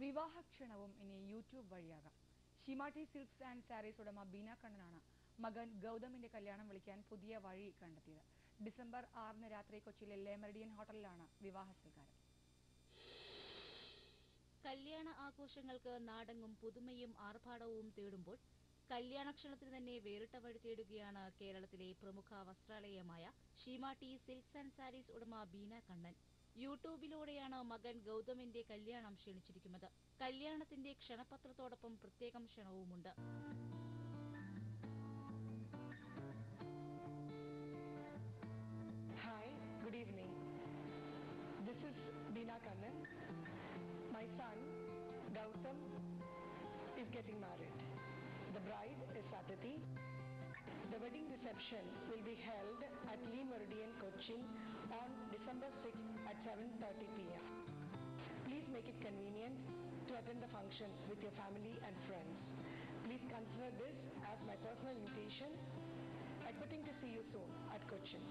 വിവാഹക്ഷണവും ഇനി YouTube വഴിയാകാം. ഷിമാട്ടി silks and saris ഉടമ ബീന കണ്ണനാണ് മകൻ ഗൗതമിന്റെ കല്യാണം വിളിക്കാൻ പുതിയ വഴി കണ്ടെത്തിയത്. ഡിസംബർ 6 രാത്രി കൊച്ചിയിലെ ലെ മെറിഡിയൻ ഹോട്ടലിലാണ് വിവാഹ സ്വീകാരം. കല്യാണ ആഘോഷങ്ങൾക്ക് നാടെങ്ങും പുതുമയും ആർഭാടവും തേടുമ്പോൾ കല്യാണക്ഷണത്തിന് തന്നെ വേറിട്ട വഴി തേടുകയാണ് കേരളത്തിലെ പ്രമുഖ വസ്ത്രാലയമായ ഷിമാട്ടി സിൽക്സ് ആൻഡ് സാരീസ് ഉടമ ബീന കണ്ണൻ. യൂട്യൂബിലൂടെയാണ് മകൻ ഗൗതമിന്റെ കല്യാണം ക്ഷണിച്ചിരിക്കുന്നത്. കല്യാണത്തിന്റെ ക്ഷണപത്രത്തോടൊപ്പം പ്രത്യേകം ക്ഷണവുമുണ്ട്. Hi, good evening. This is Beena Kannan. My son, Gautam, is getting married. The bride is Aditi. The wedding reception will be held at Le Meridien, Cochin on December 6th at 7:30 p.m. Please make it convenient to attend the function with your family and friends. Please consider this as my personal invitation. Expecting to see you soon at Cochin.